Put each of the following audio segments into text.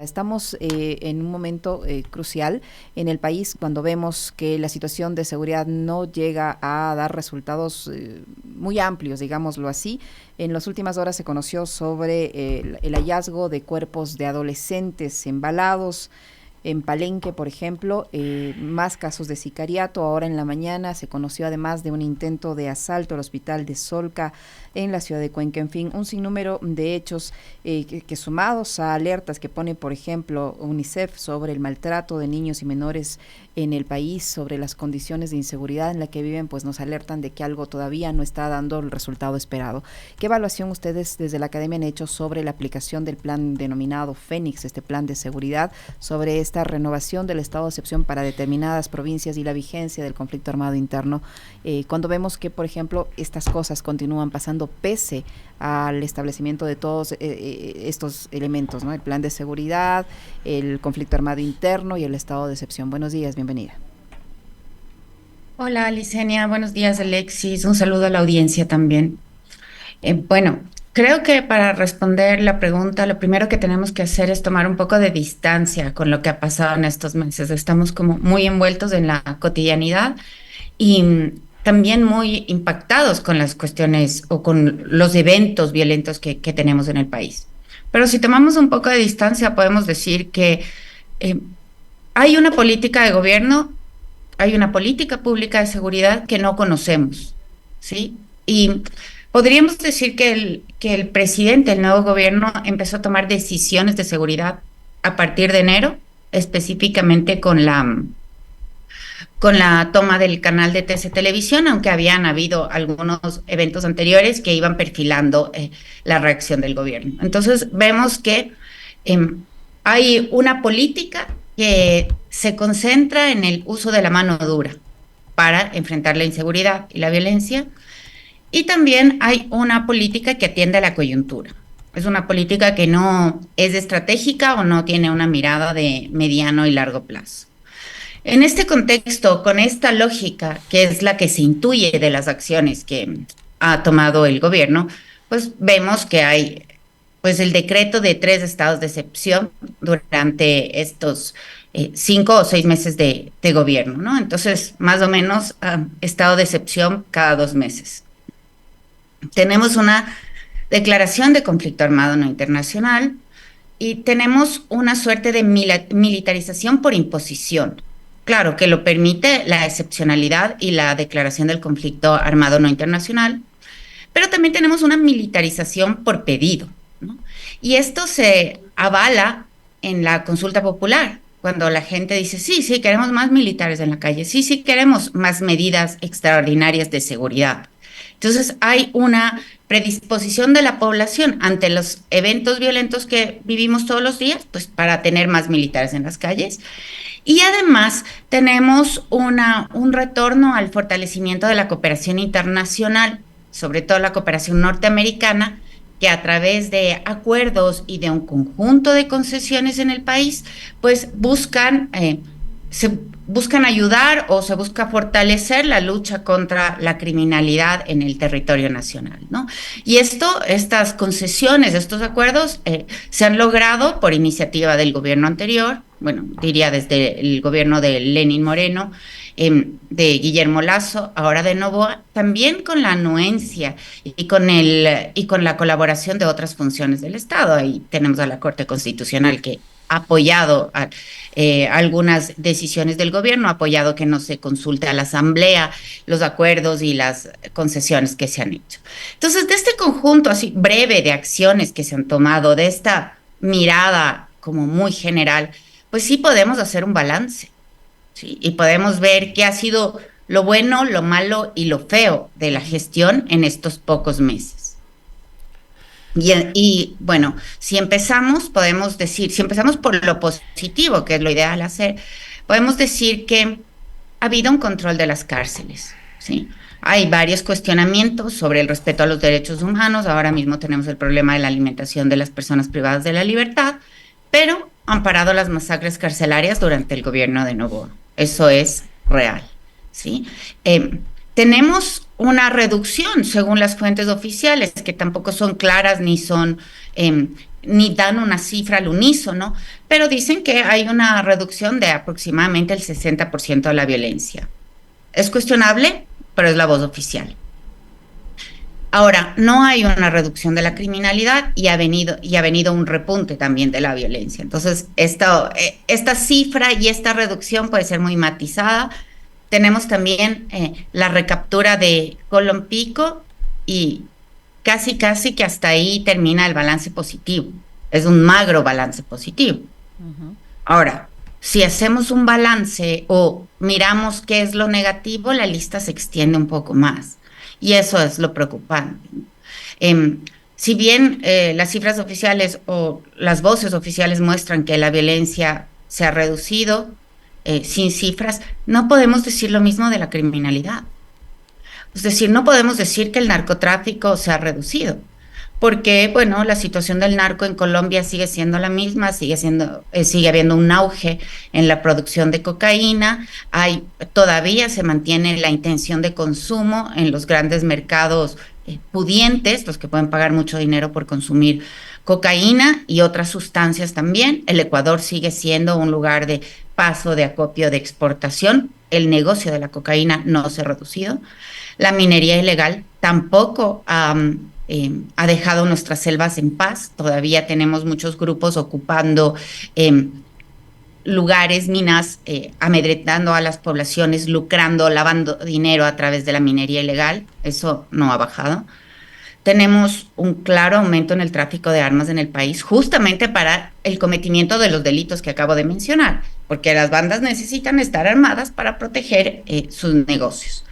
Estamos en un momento crucial en el país cuando vemos que la situación de seguridad no llega a dar resultados muy amplios, digámoslo así. En las últimas horas se conoció sobre el hallazgo de cuerpos de adolescentes embalados en Palenque, por ejemplo, más casos de sicariato. Ahora en la mañana se conoció además de un intento de asalto al hospital de Solca en la ciudad de Cuenca. En fin, un sinnúmero de hechos que sumados a alertas que pone, por ejemplo, UNICEF sobre el maltrato de niños y menores en el país, sobre las condiciones de inseguridad en la que viven, pues nos alertan de que algo todavía no está dando el resultado esperado. ¿Qué evaluación ustedes desde la Academia han hecho sobre la aplicación del plan denominado Fénix, este plan de seguridad, sobre esta renovación del estado de excepción para determinadas provincias y la vigencia del conflicto armado interno, cuando vemos que, por ejemplo, estas cosas continúan pasando pese al establecimiento de todos estos elementos, ¿no? El plan de seguridad, el conflicto armado interno y el estado de excepción? Buenos días, bienvenida. Hola, Licenia. Buenos días, Alexis. Un saludo a la audiencia también. Creo que para responder la pregunta, lo primero que tenemos que hacer es tomar un poco de distancia con lo que ha pasado en estos meses. Estamos como muy envueltos en la cotidianidad y también muy impactados con las cuestiones o con los eventos violentos que tenemos en el país. Pero si tomamos un poco de distancia, podemos decir que eh, hay una política de gobierno, hay una política pública de seguridad que no conocemos, ¿sí? Y podríamos decir que el presidente, el nuevo gobierno, empezó a tomar decisiones de seguridad a partir de enero, específicamente con la toma del canal de TC Televisión, aunque habían habido algunos eventos anteriores que iban perfilando la reacción del gobierno. Entonces, vemos que eh, hay una política que se concentra en el uso de la mano dura para enfrentar la inseguridad y la violencia, y también hay una política que atiende a la coyuntura. Es una política que no es estratégica o no tiene una mirada de mediano y largo plazo. En este contexto, con esta lógica, que es la que se intuye de las acciones que ha tomado el gobierno, pues vemos que hay pues el decreto de 3 estados de excepción durante estos 5 o 6 meses de gobierno, ¿no? Entonces, más o menos, estado de excepción cada 2 meses. Tenemos una declaración de conflicto armado no internacional y tenemos una suerte de militarización por imposición. Claro que lo permite la excepcionalidad y la declaración del conflicto armado no internacional, pero también tenemos una militarización por pedido, ¿no? Y esto se avala en la consulta popular, cuando la gente dice, sí, sí, queremos más militares en la calle, sí, sí, queremos más medidas extraordinarias de seguridad. Entonces hay una predisposición de la población ante los eventos violentos que vivimos todos los días, pues para tener más militares en las calles. Y además tenemos un retorno al fortalecimiento de la cooperación internacional, sobre todo la cooperación norteamericana, que a través de acuerdos y de un conjunto de concesiones en el país, pues se buscan ayudar o se busca fortalecer la lucha contra la criminalidad en el territorio nacional, ¿no? Y estas concesiones, estos acuerdos, se han logrado por iniciativa del gobierno anterior, bueno, diría desde el gobierno de Lenín Moreno, de Guillermo Lasso, ahora de Noboa, también con la anuencia y con la colaboración de otras funciones del Estado. Ahí tenemos a la Corte Constitucional que ha apoyado algunas decisiones del gobierno, ha apoyado que no se consulte a la Asamblea los acuerdos y las concesiones que se han hecho. Entonces, de este conjunto así breve de acciones que se han tomado, de esta mirada como muy general, pues sí podemos hacer un balance, ¿sí? Y podemos ver qué ha sido lo bueno, lo malo y lo feo de la gestión en estos pocos meses. Y bueno, si empezamos por lo positivo, que es lo ideal hacer, podemos decir que ha habido un control de las cárceles, ¿sí? Hay varios cuestionamientos sobre el respeto a los derechos humanos. Ahora mismo tenemos el problema de la alimentación de las personas privadas de la libertad, pero han parado las masacres carcelarias durante el gobierno de Noboa. Eso es real, ¿sí? Tenemos una reducción según las fuentes oficiales, que tampoco son claras ni son ni dan una cifra al unísono, pero dicen que hay una reducción de aproximadamente el 60% de la violencia. Es cuestionable, pero es la voz oficial. Ahora, no hay una reducción de la criminalidad y ha venido un repunte también de la violencia. Entonces, esta cifra y esta reducción puede ser muy matizada. Tenemos también la recaptura de Colompico y casi que hasta ahí termina el balance positivo. Es un magro balance positivo. Uh-huh. Ahora, si hacemos un balance o miramos qué es lo negativo, la lista se extiende un poco más. Y eso es lo preocupante. Si bien las cifras oficiales o las voces oficiales muestran que la violencia se ha reducido, sin cifras, no podemos decir lo mismo de la criminalidad. Es decir, no podemos decir que el narcotráfico se ha reducido, porque, bueno, la situación del narco en Colombia sigue siendo la misma, sigue habiendo un auge en la producción de cocaína, todavía se mantiene la intención de consumo en los grandes mercados pudientes, los que pueden pagar mucho dinero por consumir cocaína y otras sustancias también. El Ecuador sigue siendo un lugar de paso, de acopio, de exportación. El negocio de la cocaína no se ha reducido. La minería ilegal tampoco ha dejado nuestras selvas en paz. Todavía tenemos muchos grupos ocupando lugares, minas, amedrentando a las poblaciones, lucrando, lavando dinero a través de la minería ilegal. Eso no ha bajado. Tenemos un claro aumento en el tráfico de armas en el país, justamente para el cometimiento de los delitos que acabo de mencionar, porque las bandas necesitan estar armadas para proteger sus negocios.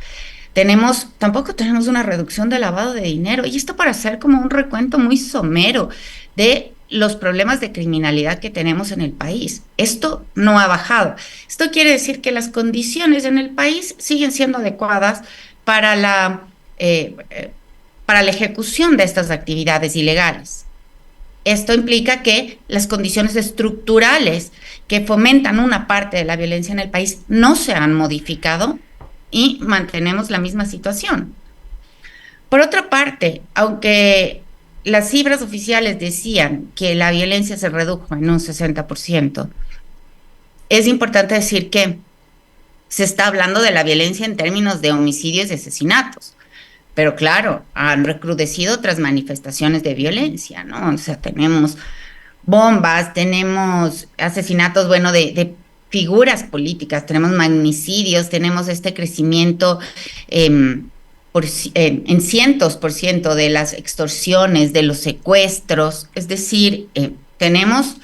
Tampoco tenemos una reducción de lavado de dinero, y esto para hacer como un recuento muy somero de los problemas de criminalidad que tenemos en el país. Esto no ha bajado. Esto quiere decir que las condiciones en el país siguen siendo adecuadas para la ejecución de estas actividades ilegales. Esto implica que las condiciones estructurales que fomentan una parte de la violencia en el país no se han modificado y mantenemos la misma situación. Por otra parte, aunque las cifras oficiales decían que la violencia se redujo en un 60%, es importante decir que se está hablando de la violencia en términos de homicidios y asesinatos. Pero claro, han recrudecido otras manifestaciones de violencia, ¿no? O sea, tenemos bombas, tenemos asesinatos, bueno, de figuras políticas, tenemos magnicidios, tenemos este crecimiento en cientos por ciento de las extorsiones, de los secuestros. Es decir, tenemos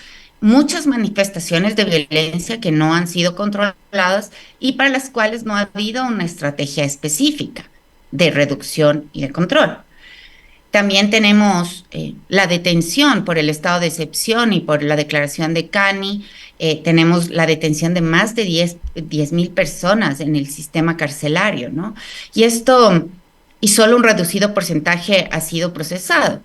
muchas manifestaciones de violencia que no han sido controladas y para las cuales no ha habido una estrategia específica de reducción y de control. También tenemos la detención por el estado de excepción y por la declaración de Cani. Tenemos la detención de más de 10,000 personas en el sistema carcelario, ¿no? Y solo un reducido porcentaje ha sido procesado.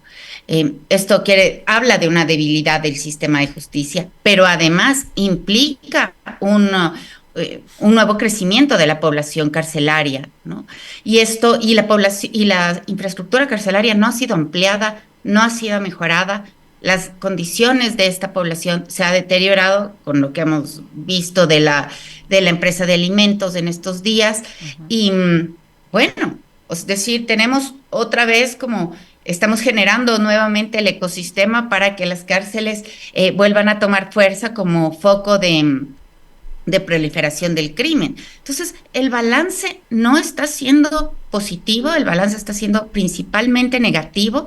Esto habla de una debilidad del sistema de justicia, pero además implica un nuevo crecimiento de la población carcelaria, ¿no? Y la infraestructura carcelaria no ha sido ampliada, no ha sido mejorada. Las condiciones de esta población se ha deteriorado con lo que hemos visto de la empresa de alimentos en estos días. Uh-huh. Y bueno, es decir, tenemos otra vez estamos generando nuevamente el ecosistema para que las cárceles vuelvan a tomar fuerza como foco de proliferación del crimen. Entonces, el balance no está siendo positivo, el balance está siendo principalmente negativo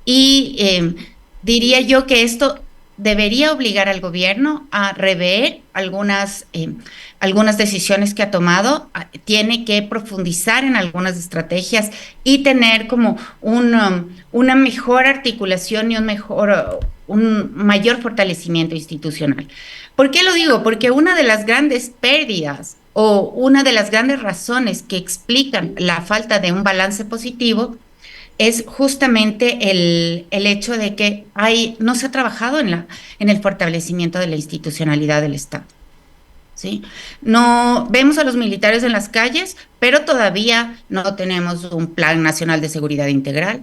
y diría yo que esto debería obligar al gobierno a rever algunas decisiones que ha tomado, tiene que profundizar en algunas estrategias y tener como una mejor articulación y un mayor fortalecimiento institucional. ¿Por qué lo digo? Porque una de las grandes pérdidas o una de las grandes razones que explican la falta de un balance positivo es justamente el hecho de que no se ha trabajado en el fortalecimiento de la institucionalidad del Estado, ¿sí? No vemos a los militares en las calles, pero todavía no tenemos un plan nacional de seguridad integral.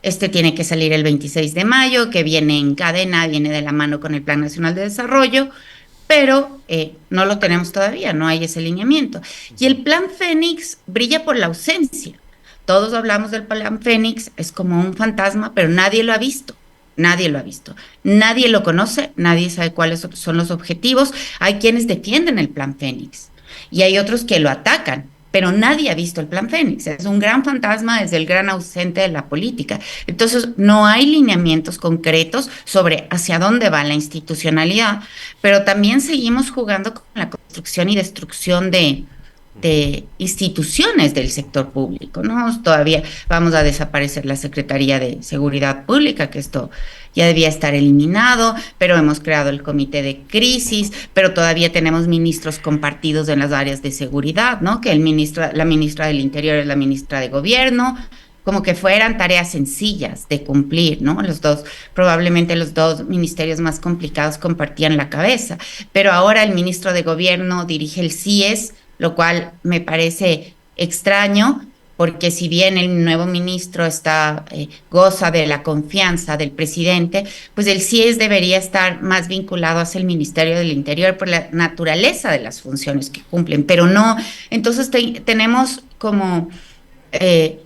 este tiene que salir el 26 de mayo, que viene en cadena, viene de la mano con el Plan Nacional de Desarrollo, pero no lo tenemos todavía, no hay ese lineamiento. Y el Plan Fénix brilla por la ausencia. Todos hablamos del Plan Fénix, es como un fantasma, pero nadie lo ha visto. Nadie lo ha visto, nadie lo conoce, nadie sabe cuáles son los objetivos. Hay quienes defienden el Plan Fénix y hay otros que lo atacan, pero nadie ha visto el Plan Fénix. Es un gran fantasma, es el gran ausente de la política. Entonces, no hay lineamientos concretos sobre hacia dónde va la institucionalidad, pero también seguimos jugando con la construcción y destrucción de instituciones del sector público, ¿no? Todavía vamos a desaparecer la Secretaría de Seguridad Pública, que esto ya debía estar eliminado, pero hemos creado el Comité de Crisis, pero todavía tenemos ministros compartidos en las áreas de seguridad, ¿no? Que la ministra del Interior es la ministra de Gobierno, como que fueran tareas sencillas de cumplir, ¿no? Probablemente los dos ministerios más complicados compartían la cabeza, pero ahora el ministro de Gobierno dirige el CIES, lo cual me parece extraño, porque si bien el nuevo ministro goza de la confianza del presidente, pues el CIES debería estar más vinculado hacia el Ministerio del Interior por la naturaleza de las funciones que cumplen, pero no. Entonces tenemos como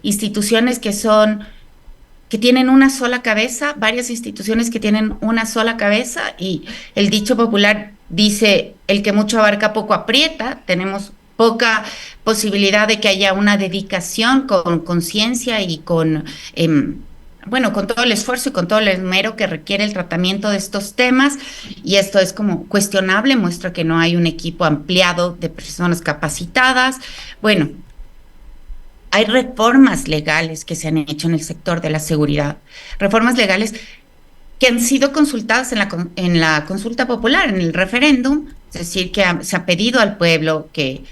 instituciones que tienen una sola cabeza, varias instituciones que tienen una sola cabeza, y el dicho popular dice, el que mucho abarca poco aprieta. Tenemos poca posibilidad de que haya una dedicación con conciencia y con todo el esfuerzo y con todo el esmero que requiere el tratamiento de estos temas, y esto es como cuestionable, muestra que no hay un equipo ampliado de personas capacitadas. Bueno, hay reformas legales que se han hecho en el sector de la seguridad, reformas legales que han sido consultadas en la consulta popular, en el referéndum, es decir, que se ha pedido al pueblo que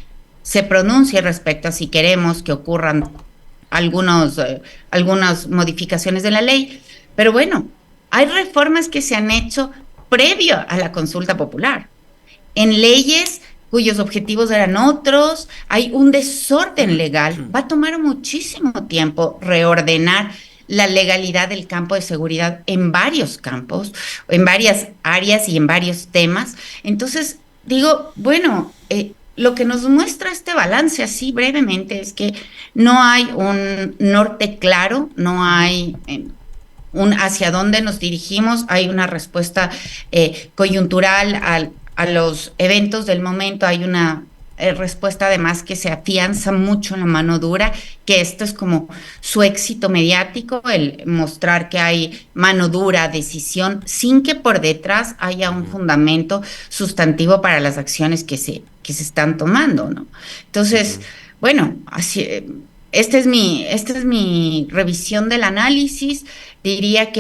se pronuncie respecto a si queremos que ocurran algunas modificaciones de la ley. Pero bueno, hay reformas que se han hecho previo a la consulta popular, en leyes cuyos objetivos eran otros. Hay un desorden legal. Va a tomar muchísimo tiempo reordenar la legalidad del campo de seguridad en varios campos, en varias áreas y en varios temas. Entonces, digo, bueno, lo que nos muestra este balance así brevemente es que no hay un norte claro, no hay un hacia dónde nos dirigimos, hay una respuesta coyuntural a los eventos del momento, hay una respuesta además que se afianza mucho en la mano dura, que esto es como su éxito mediático, el mostrar que hay mano dura, decisión, sin que por detrás haya un fundamento sustantivo para las acciones que se están tomando, ¿no? Entonces, bueno, así, esta es mi revisión del análisis. Diría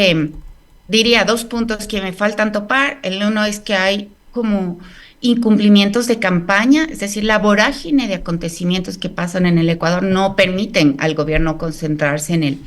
dos puntos que me faltan topar. El uno es que hay como incumplimientos de campaña, es decir, la vorágine de acontecimientos que pasan en el Ecuador no permiten al gobierno concentrarse en el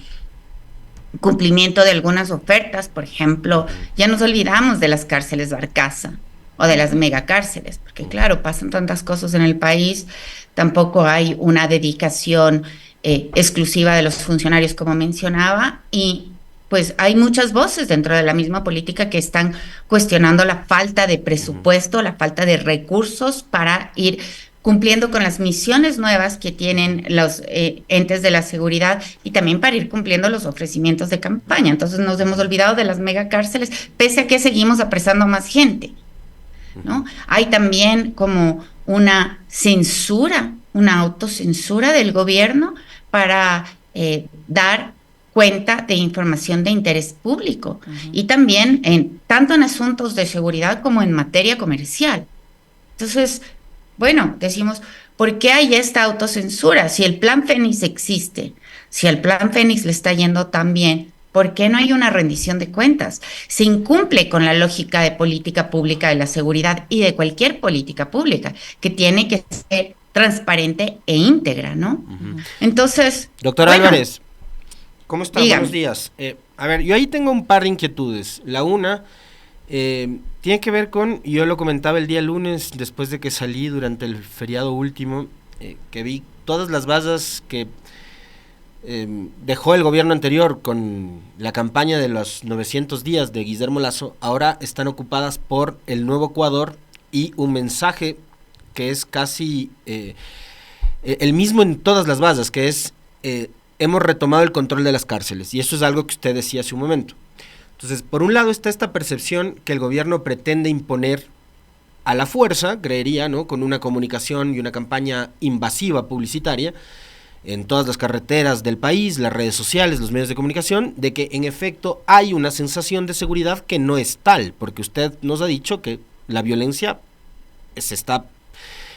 cumplimiento de algunas ofertas. Por ejemplo, ya nos olvidamos de las cárceles Barcaza o de las megacárceles, porque claro, pasan tantas cosas en el país, tampoco hay una dedicación exclusiva de los funcionarios, como mencionaba, y pues hay muchas voces dentro de la misma política que están cuestionando la falta de presupuesto, la falta de recursos para ir cumpliendo con las misiones nuevas que tienen los entes de la seguridad, y también para ir cumpliendo los ofrecimientos de campaña. Entonces nos hemos olvidado de las megacárceles, pese a que seguimos apresando a más gente, ¿no? Hay también como una censura, una autocensura del gobierno para dar cuenta de información de interés público, y también tanto en asuntos de seguridad como en materia comercial. Entonces, bueno, decimos, ¿por qué hay esta autocensura? Si el Plan Fénix existe, si al Plan Fénix le está yendo tan bien, ¿por qué no hay una rendición de cuentas? Se incumple con la lógica de política pública de la seguridad y de cualquier política pública, que tiene que ser transparente e íntegra, ¿no? Entonces, doctora Álvarez, ¿cómo está? Dígame. Buenos días. A ver, yo ahí tengo un par de inquietudes. La una tiene que ver con, yo lo comentaba el día lunes, después de que salí durante el feriado último, que vi todas las bases que dejó el gobierno anterior con la campaña de los 900 días de Guillermo Lasso, ahora están ocupadas por el nuevo Ecuador y un mensaje que es casi el mismo en todas las bases, que es hemos retomado el control de las cárceles, y eso es algo que usted decía hace un momento. Entonces, por un lado está esta percepción que el gobierno pretende imponer a la fuerza, creería, ¿no?, con una comunicación y una campaña invasiva publicitaria en todas las carreteras del país, las redes sociales, los medios de comunicación, de que en efecto hay una sensación de seguridad que no es tal, porque usted nos ha dicho que la violencia se está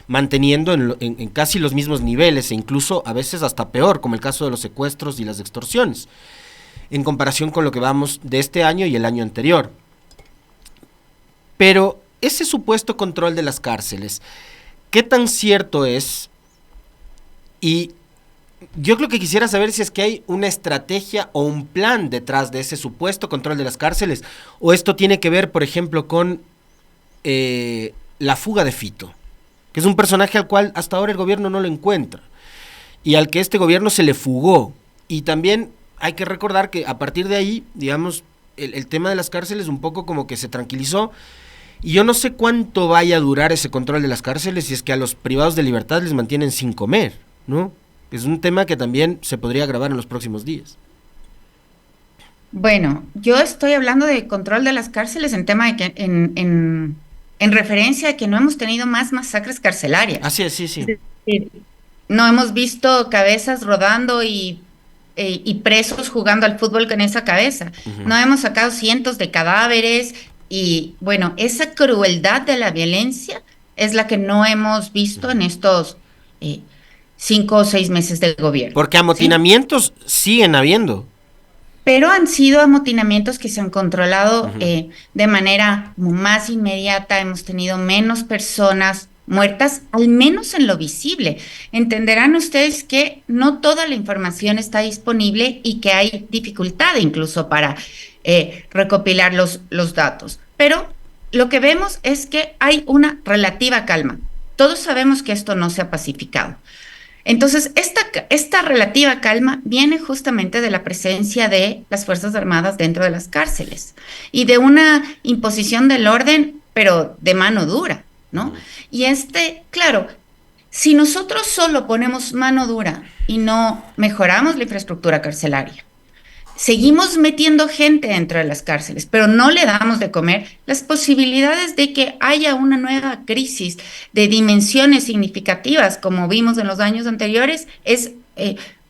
manteniendo en casi los mismos niveles, e incluso a veces hasta peor, como el caso de los secuestros y las extorsiones, en comparación con lo que vamos de este año y el año anterior. Pero ese supuesto control de las cárceles, ¿qué tan cierto es? Y yo creo que quisiera saber si es que hay una estrategia o un plan detrás de ese supuesto control de las cárceles, o esto tiene que ver, por ejemplo, con la fuga de Fito, que es un personaje al cual hasta ahora el gobierno no lo encuentra, y al que este gobierno se le fugó. Y también hay que recordar que a partir de ahí, digamos, el tema de las cárceles un poco como que se tranquilizó, y yo no sé cuánto vaya a durar ese control de las cárceles si es que a los privados de libertad les mantienen sin comer, ¿no? Es un tema que también se podría agravar en los próximos días. Bueno, yo estoy hablando de control de las cárceles en tema de que en referencia a que no hemos tenido más masacres carcelarias. Así es, sí, sí. No hemos visto cabezas rodando y presos jugando al fútbol con esa cabeza. Uh-huh. No hemos sacado cientos de cadáveres y, bueno, esa crueldad de la violencia es la que no hemos visto en estos 5 o 6 meses del gobierno. Porque amotinamientos siguen habiendo. Pero han sido amotinamientos que se han controlado de manera más inmediata. Hemos tenido menos personas muertas, al menos en lo visible. Entenderán ustedes que no toda la información está disponible y que hay dificultad incluso para recopilar los datos. Pero lo que vemos es que hay una relativa calma. Todos sabemos que esto no se ha pacificado. Entonces, esta relativa calma viene justamente de la presencia de las Fuerzas Armadas dentro de las cárceles y de una imposición del orden, pero de mano dura, ¿no? Y claro, si nosotros solo ponemos mano dura y no mejoramos la infraestructura carcelaria, seguimos metiendo gente dentro de las cárceles, pero no le damos de comer, las posibilidades de que haya una nueva crisis de dimensiones significativas, como vimos en los años anteriores, es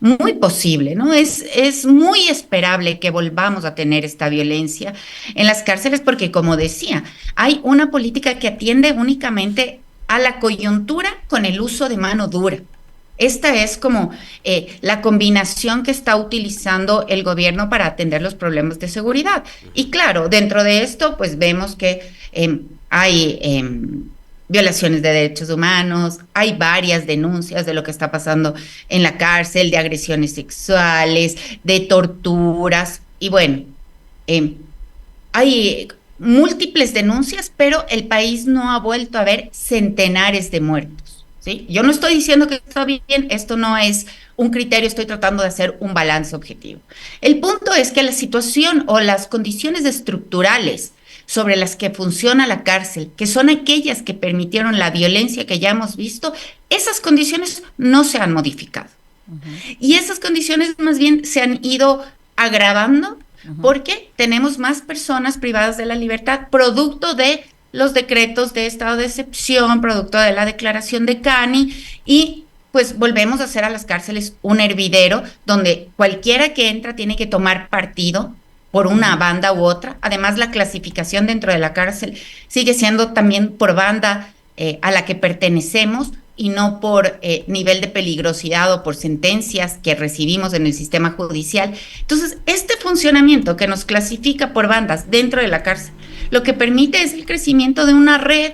muy posible, ¿no? Es muy esperable que volvamos a tener esta violencia en las cárceles porque, como decía, hay una política que atiende únicamente a la coyuntura con el uso de mano dura. Esta es como la combinación que está utilizando el gobierno para atender los problemas de seguridad. Y claro, dentro de esto, pues vemos que hay violaciones de derechos humanos, hay varias denuncias de lo que está pasando en la cárcel, de agresiones sexuales, de torturas, y bueno, hay múltiples denuncias, pero el país no ha vuelto a ver centenares de muertos, ¿sí? Yo no estoy diciendo que está bien, esto no es un criterio, estoy tratando de hacer un balance objetivo. El punto es que la situación o las condiciones estructurales sobre las que funciona la cárcel, que son aquellas que permitieron la violencia que ya hemos visto, esas condiciones no se han modificado. Uh-huh. Y esas condiciones más bien se han ido agravando porque tenemos más personas privadas de la libertad, producto de los decretos de estado de excepción, producto de la declaración de Cani, y pues volvemos a hacer a las cárceles un hervidero donde cualquiera que entra tiene que tomar partido por una banda u otra. Además, la clasificación dentro de la cárcel sigue siendo también por banda a la que pertenecemos y no por nivel de peligrosidad o por sentencias que recibimos en el sistema judicial. Entonces, este funcionamiento que nos clasifica por bandas dentro de la cárcel, lo que permite es el crecimiento de una red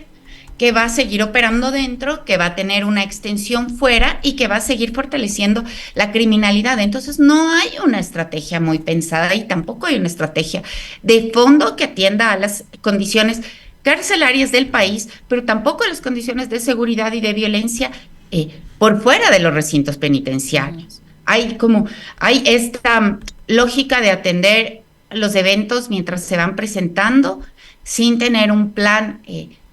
que va a seguir operando dentro, que va a tener una extensión fuera y que va a seguir fortaleciendo la criminalidad. Entonces, no hay una estrategia muy pensada y tampoco hay una estrategia de fondo que atienda a las condiciones carcelarias del país, pero tampoco a las condiciones de seguridad y de violencia por fuera de los recintos penitenciarios. hay esta lógica de atender los eventos mientras se van presentando sin tener un plan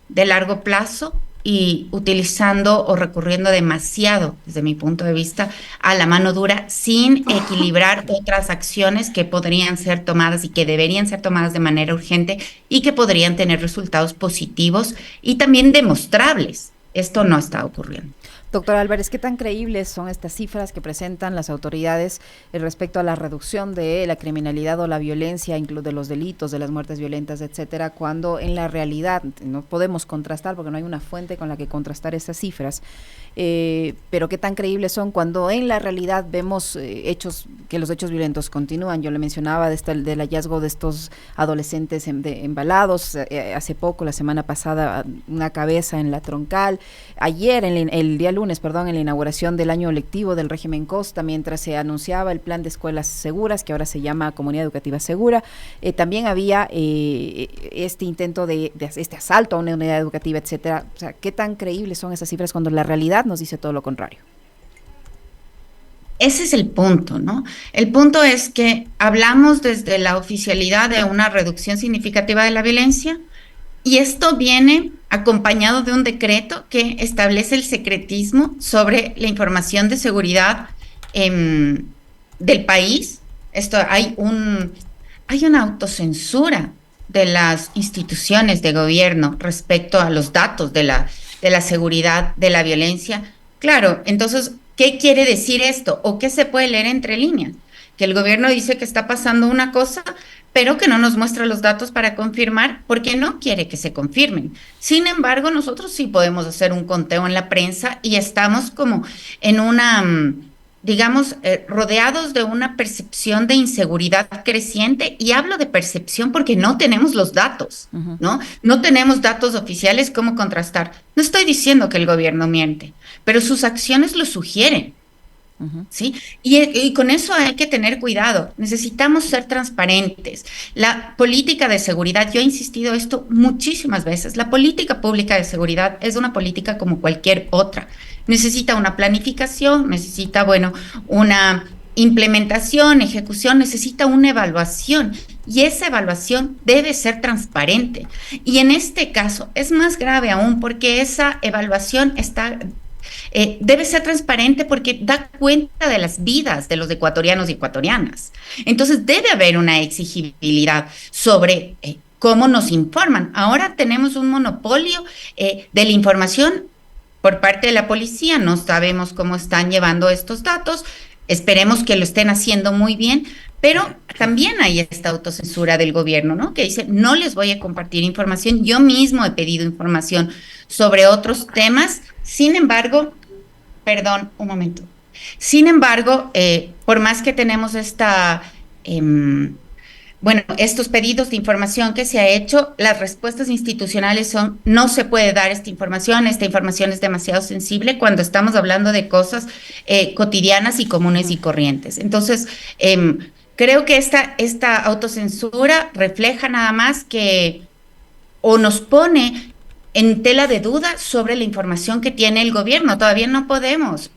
de largo plazo y utilizando o recurriendo demasiado, desde mi punto de vista, a la mano dura, sin equilibrar otras acciones que podrían ser tomadas y que deberían ser tomadas de manera urgente y que podrían tener resultados positivos y también demostrables. Esto no está ocurriendo. Doctor Álvarez, ¿qué tan creíbles son estas cifras que presentan las autoridades respecto a la reducción de la criminalidad o la violencia, incluso de los delitos, de las muertes violentas, etcétera, cuando en la realidad no podemos contrastar porque no hay una fuente con la que contrastar estas cifras? Pero qué tan creíbles son cuando en la realidad vemos que los hechos violentos continúan. Yo le mencionaba del hallazgo de estos adolescentes embalados, hace poco, la semana pasada, una cabeza en la Troncal, ayer, el día lunes, en la inauguración del año lectivo del régimen Costa, mientras se anunciaba el plan de escuelas seguras, que ahora se llama Comunidad Educativa Segura, también había este intento de este asalto a una unidad educativa, etcétera. O sea, ¿qué tan creíbles son esas cifras cuando la realidad nos dice todo lo contrario? Ese es el punto, ¿no? El punto es que hablamos desde la oficialidad de una reducción significativa de la violencia, y esto viene acompañado de un decreto que establece el secretismo sobre la información de seguridad del país. Hay una autocensura de las instituciones de gobierno respecto a los datos de la seguridad, de la violencia. Claro, entonces, ¿qué quiere decir esto? ¿O qué se puede leer entre líneas? Que el gobierno dice que está pasando una cosa, pero que no nos muestra los datos para confirmar, porque no quiere que se confirmen. Sin embargo, nosotros sí podemos hacer un conteo en la prensa y estamos como en rodeados de una percepción de inseguridad creciente, y hablo de percepción porque no tenemos los datos, ¿no? No tenemos datos oficiales como contrastar. No estoy diciendo que el gobierno miente, pero sus acciones lo sugieren. ¿Sí? Y con eso hay que tener cuidado. Necesitamos ser transparentes. La política de seguridad, yo he insistido esto muchísimas veces, la política pública de seguridad es una política como cualquier otra. Necesita una planificación, necesita, una implementación, ejecución, necesita una evaluación, y esa evaluación debe ser transparente. Y en este caso es más grave aún porque esa evaluación debe ser transparente porque da cuenta de las vidas de los ecuatorianos y ecuatorianas. Entonces debe haber una exigibilidad sobre cómo nos informan. Ahora tenemos un monopolio de la información por parte de la policía. No sabemos cómo están llevando estos datos. Esperemos que lo estén haciendo muy bien, pero también hay esta autocensura del gobierno, ¿no? Que dice, no les voy a compartir información. Yo mismo he pedido información sobre otros temas. Sin embargo, por más que tenemos estos pedidos de información que se ha hecho, las respuestas institucionales son: no se puede dar esta información es demasiado sensible, cuando estamos hablando de cosas cotidianas y comunes y corrientes. Entonces, creo que esta autocensura refleja nada más que, o nos pone en tela de duda sobre la información que tiene el gobierno. Todavía no podemos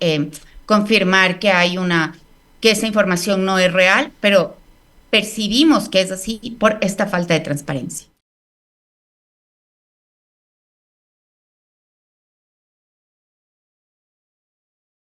confirmar que esa información no es real, pero percibimos que es así por esta falta de transparencia.